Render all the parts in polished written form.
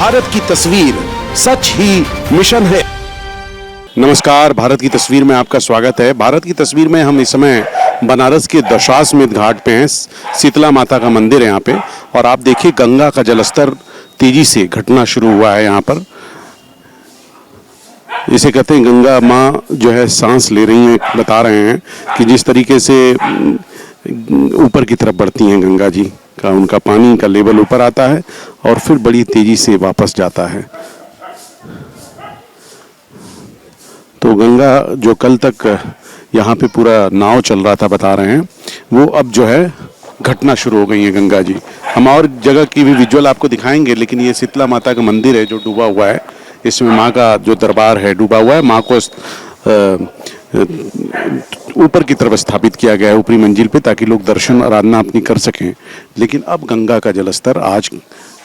भारत की तस्वीर सच ही मिशन है। नमस्कार, भारत की तस्वीर में आपका स्वागत है। भारत की तस्वीर में हम इस समय बनारस के दशाश्वमेध घाट पे हैं। शीतला माता का मंदिर है यहाँ पे, और आप देखिए गंगा का जलस्तर तेजी से घटना शुरू हुआ है यहाँ पर। इसे कहते हैं गंगा माँ जो है सांस ले रही हैं। बता रहे हैं कि जिस तरीके से ऊपर की तरफ बढ़ती हैं गंगा जी का, उनका पानी का लेवल ऊपर आता है और फिर बड़ी तेजी से वापस जाता है। तो गंगा जो कल तक यहाँ पे पूरा नाव चल रहा था, बता रहे हैं, वो अब जो है घटना शुरू हो गई है गंगा जी। हम और जगह की भी विजुअल आपको दिखाएंगे, लेकिन ये शीतला माता का मंदिर है जो डूबा हुआ है। इसमें माँ का जो दरबार है डूबा हुआ है। माँ को ऊपर की तरफ स्थापित किया गया है, ऊपरी मंजिल पे, ताकि लोग दर्शन आराधना अपनी कर सकें। लेकिन अब गंगा का जलस्तर आज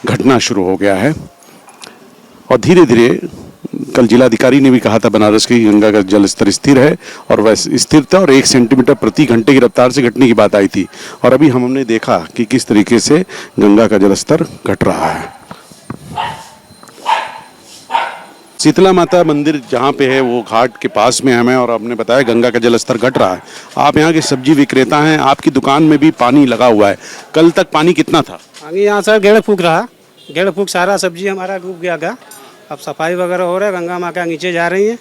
घटना शुरू हो गया है और धीरे धीरे, कल जिलाधिकारी ने भी कहा था बनारस की, गंगा का जलस्तर स्थिर है और वैसे स्थिर था और 1 सेंटीमीटर प्रति घंटे की रफ्तार से घटने की बात आई थी। और अभी हमने देखा कि किस तरीके से गंगा का जलस्तर घट रहा है। शीतला माता मंदिर जहाँ पे है वो घाट के पास में हमें, और आपने बताया गंगा का जलस्तर घट रहा है। आप यहाँ के सब्जी विक्रेता हैं, आपकी दुकान में भी पानी लगा हुआ है। कल तक पानी कितना था? पानी यहाँ सर 1.5 फुट रहा। 1.5 फुट सारा सब्जी हमारा डूब गया था। अब सफाई वगैरह हो रहा है, गंगा माँ का नीचे जा रही है।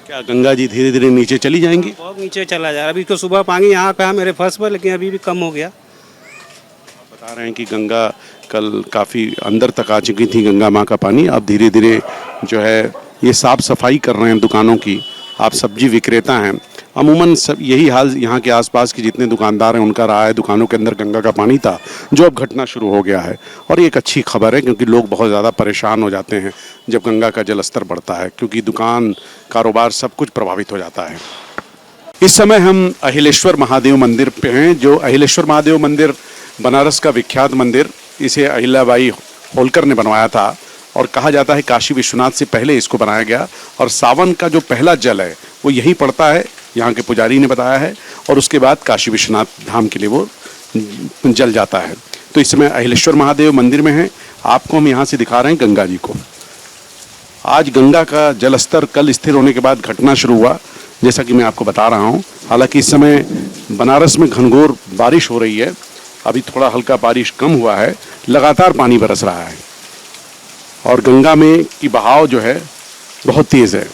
क्या गंगा जी धीरे धीरे नीचे चली जाएंगी? बहुत नीचे चला जा रहा है। अभी तो सुबह पानी यहाँ पे है मेरे फर्श पर, लेकिन अभी भी कम हो गया। बता रहे हैं कि गंगा कल काफ़ी अंदर तक आ चुकी थी गंगा माँ का पानी। अब धीरे धीरे जो है ये साफ सफाई कर रहे हैं दुकानों की। आप सब्जी विक्रेता हैं, अमूमन सब यही हाल यहाँ के आसपास के जितने दुकानदार हैं उनका रहा है। दुकानों के अंदर गंगा का पानी था जो अब घटना शुरू हो गया है, और ये एक अच्छी खबर है क्योंकि लोग बहुत ज़्यादा परेशान हो जाते हैं जब गंगा का जलस्तर बढ़ता है, क्योंकि दुकान, कारोबार, सब कुछ प्रभावित हो जाता है। इस समय हम अहिलेश्वर महादेव मंदिर पे हैं, जो अहिलेश्वर महादेव मंदिर बनारस का विख्यात मंदिर। इसे अहिल्याबाई होलकर ने बनवाया था और कहा जाता है काशी विश्वनाथ से पहले इसको बनाया गया, और सावन का जो पहला जल है वो यहीं पड़ता है, यहाँ के पुजारी ने बताया है, और उसके बाद काशी विश्वनाथ धाम के लिए वो जल जाता है। तो इस समय अहिलेश्वर महादेव मंदिर में है। आपको हम यहाँ से दिखा रहे हैं गंगा जी को। आज गंगा का जलस्तर कल स्थिर होने के बाद घटना शुरू हुआ, जैसा कि मैं आपको बता रहा हूँ। हालांकि इस समय बनारस में घनघोर बारिश हो रही है। अभी थोड़ा हल्का बारिश कम हुआ है, लगातार पानी बरस रहा है और गंगा में की बहाव जो है बहुत तेज़ है।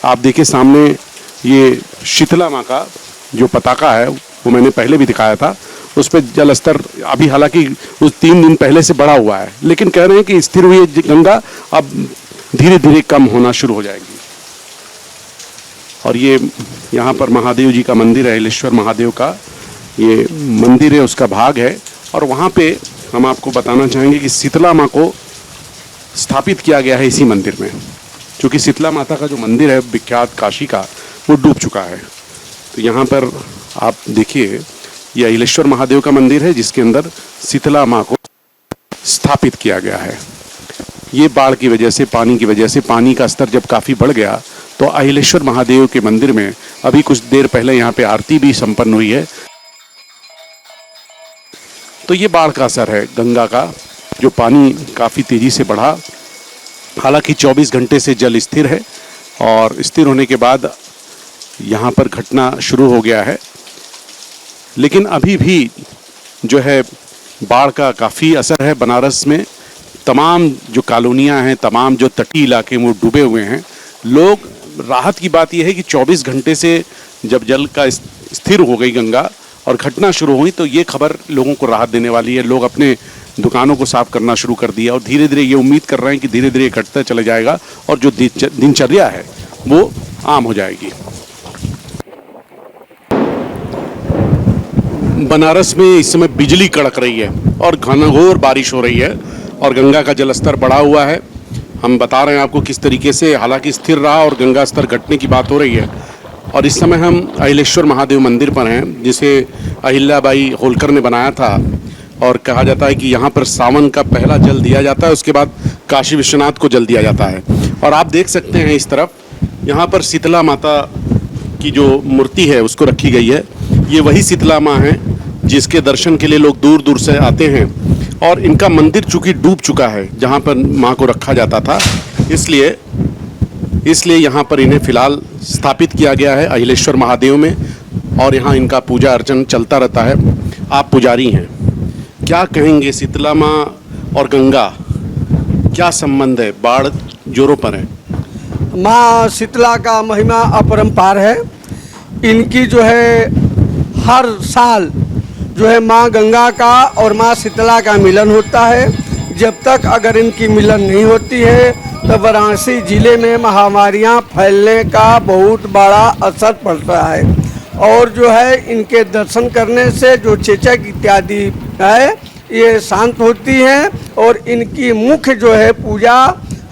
आप देखिए सामने ये शीतला माँ का जो पताका है वो मैंने पहले भी दिखाया था, उस पर जल स्तर अभी हालांकि उस 3 दिन पहले से बढ़ा हुआ है, लेकिन कह रहे हैं कि स्थिर हुई गंगा अब धीरे धीरे कम होना शुरू हो जाएगी। और ये यहाँ पर महादेव जी का मंदिर है, अहिलेश्वर महादेव का ये मंदिर है, उसका भाग है। और वहाँ पे हम आपको बताना चाहेंगे कि शीतला माँ को स्थापित किया गया है इसी मंदिर में, क्योंकि शीतला माता का जो मंदिर है विख्यात काशी का, वो डूब चुका है। तो यहाँ पर आप देखिए ये अहिलेश्वर महादेव का मंदिर है जिसके अंदर शीतला माँ को स्थापित किया गया है। ये बाढ़ की वजह से, पानी की वजह से, पानी का स्तर जब काफ़ी बढ़ गया तो अहिलेश्वर महादेव के मंदिर में अभी कुछ देर पहले यहाँ पे आरती भी संपन्न हुई है। तो ये बाढ़ का असर है गंगा का, जो पानी काफ़ी तेज़ी से बढ़ा। हालांकि 24 घंटे से जल स्थिर है और स्थिर होने के बाद यहाँ पर घटना शुरू हो गया है, लेकिन अभी भी जो है बाढ़ का काफ़ी असर है बनारस में। तमाम जो कॉलोनियाँ हैं, तमाम जो तटीय इलाके वो डूबे हुए हैं। लोग, राहत की बात यह है कि 24 घंटे से जब जल का स्थिर हो गई गंगा और घटना शुरू हुई, तो ये खबर लोगों को राहत देने वाली है। लोग अपने दुकानों को साफ करना शुरू कर दिया और धीरे धीरे ये उम्मीद कर रहे हैं कि धीरे धीरे घटता चला जाएगा और जो दिनचर्या है वो आम हो जाएगी। बनारस में इस समय बिजली कड़क रही है और घनघोर बारिश हो रही है और गंगा का जलस्तर बढ़ा हुआ है। हम बता रहे हैं आपको किस तरीके से, हालांकि स्थिर रहा और गंगा स्तर घटने की बात हो रही है। और इस समय हम अहिलेश्वर महादेव मंदिर पर हैं, जिसे अहिल्याबाई होलकर ने बनाया था, और कहा जाता है कि यहाँ पर सावन का पहला जल दिया जाता है, उसके बाद काशी विश्वनाथ को जल दिया जाता है। और आप देख सकते हैं इस तरफ यहाँ पर शीतला माता की जो मूर्ति है उसको रखी गई है। ये वही शीतला माँ है जिसके दर्शन के लिए लोग दूर दूर से आते हैं और इनका मंदिर चूंकि डूब चुका है जहाँ पर माँ को रखा जाता था, इसलिए यहाँ पर इन्हें फिलहाल स्थापित किया गया है अहिलेश्वर महादेव में, और यहाँ इनका पूजा अर्चन चलता रहता है। आप पुजारी हैं, क्या कहेंगे शीतला माँ और गंगा क्या संबंध है? बाढ़ जोरों पर है। माँ शीतला का महिमा अपरंपार है। इनकी जो है हर साल जो है माँ गंगा का और माँ शीतला का मिलन होता है। जब तक अगर इनकी मिलन नहीं होती है तो वाराणसी जिले में महामारियाँ फैलने का बहुत बड़ा असर पड़ता है। और जो है इनके दर्शन करने से जो चेचक इत्यादि है ये शांत होती हैं। और इनकी मुख्य जो है पूजा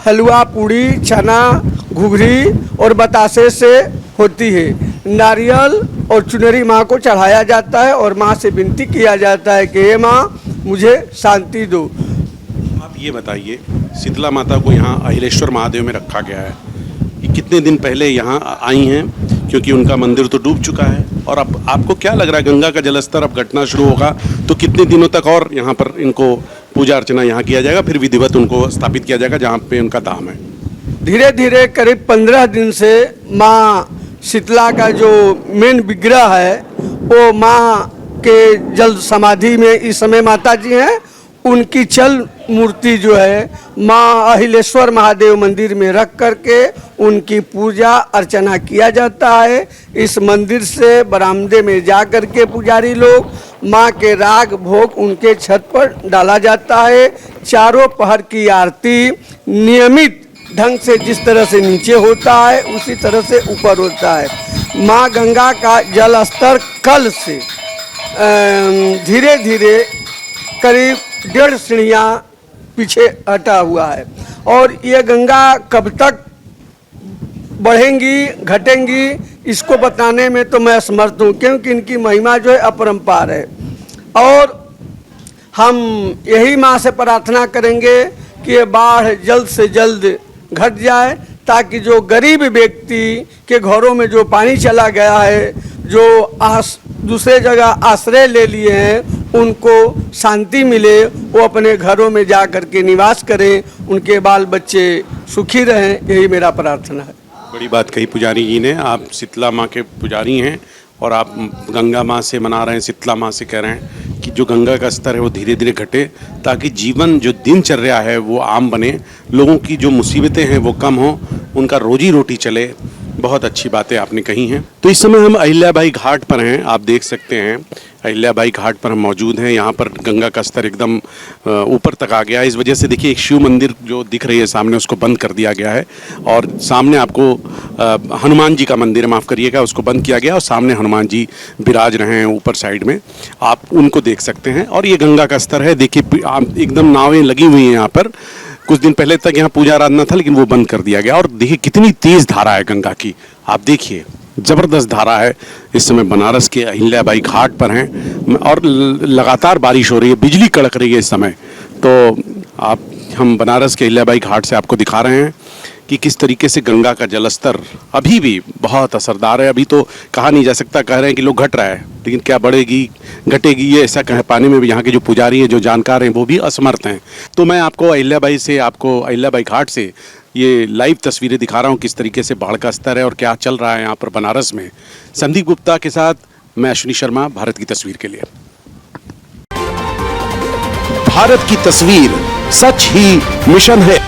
हलवा पूड़ी चना घुघरी और बतासे से होती है। नारियल और चुनरी माँ को चढ़ाया जाता है और माँ से विनती किया जाता है कि हे माँ मुझे शांति दो। आप ये बताइए, शीतला माता को यहाँ अहिलेश्वर महादेव में रखा गया है, ये कितने दिन पहले यहाँ आई हैं? क्योंकि उनका मंदिर तो डूब चुका है। और अब आपको क्या लग रहा है, गंगा का जलस्तर अब घटना शुरू होगा तो कितने दिनों तक और यहाँ पर इनको पूजा अर्चना यहाँ किया जाएगा, फिर विधिवत उनको स्थापित किया जाएगा जहाँ पे उनका धाम है? धीरे धीरे करीब 15 दिन से माँ शीतला का जो मेन विग्रह है वो माँ के जल समाधि में इस समय माता जी हैं। उनकी चल मूर्ति जो है माँ अहिलेश्वर महादेव मंदिर में रख करके उनकी पूजा अर्चना किया जाता है। इस मंदिर से बरामदे में जा करके पुजारी लोग माँ के राग भोग उनके छत पर डाला जाता है। चारों पहर की आरती नियमित ढंग से जिस तरह से नीचे होता है उसी तरह से ऊपर होता है। माँ गंगा का जल स्तर कल से धीरे धीरे करीब 1.5 सीढ़ियाँ पीछे हटा हुआ है। और ये गंगा कब तक बढ़ेंगी घटेंगी इसको बताने में तो मैं असमर्थ हूँ, क्योंकि इनकी महिमा जो है अपरंपार है। और हम यही माँ से प्रार्थना करेंगे कि ये बाढ़ जल्द से जल्द घट जाए, ताकि जो गरीब व्यक्ति के घरों में जो पानी चला गया है, जो दूसरे जगह आश्रय ले लिए हैं, उनको शांति मिले, वो अपने घरों में जा कर के निवास करें, उनके बाल बच्चे सुखी रहें, यही मेरा प्रार्थना है। बड़ी बात कही पुजारी जी ने। आप शीतला माँ के पुजारी हैं और आप गंगा माँ से मना रहे हैं, शीतला माँ से कह रहे हैं कि जो गंगा का स्तर है वो धीरे धीरे घटे, ताकि जीवन जो दिनचर्या है वो आम बने, लोगों की जो मुसीबतें हैं वो कम हो, उनका रोजी रोटी चले। बहुत अच्छी बातें आपने कही हैं। तो इस समय हम अहिल्याबाई घाट पर हैं, आप देख सकते हैं अहिल्याबाई घाट पर हम मौजूद हैं। यहाँ पर गंगा का स्तर एकदम ऊपर तक आ गया है। इस वजह से देखिए एक शिव मंदिर जो दिख रही है सामने, उसको बंद कर दिया गया है। और सामने आपको हनुमान जी का मंदिर है, माफ़ करिएगा, उसको बंद किया गया और सामने हनुमान जी विराज रहे हैं ऊपर साइड में, आप उनको देख सकते हैं। और ये गंगा का स्तर है, देखिए एकदम नावें लगी हुई हैं यहाँ पर। कुछ दिन पहले तक यहाँ पूजा आराधना था लेकिन वो बंद कर दिया गया। और देखिए कितनी तेज़ धारा है गंगा की, आप देखिए ज़बरदस्त धारा है। इस समय बनारस के अहिल्याबाई घाट पर हैं और लगातार बारिश हो रही है, बिजली कड़क रही है इस समय। तो हम बनारस के अहिल्याबाई घाट से आपको दिखा रहे हैं कि किस तरीके से गंगा का जलस्तर अभी भी बहुत असरदार है। अभी तो कहा नहीं जा सकता, कह रहे हैं कि लोग घट रहा है, लेकिन क्या बढ़ेगी घटेगी ये ऐसा कह पाने में भी यहाँ के जो पुजारी हैं, जो जानकार हैं, वो भी असमर्थ हैं। तो मैं आपको अहिल्याबाई घाट से ये लाइव तस्वीरें दिखा रहा हूँ किस तरीके से बाढ़ का स्तर है और क्या चल रहा है यहाँ पर बनारस में। संदीप गुप्ता के साथ मैं अश्विनी शर्मा, भारत की तस्वीर के लिए। भारत की तस्वीर सच ही मिशन है।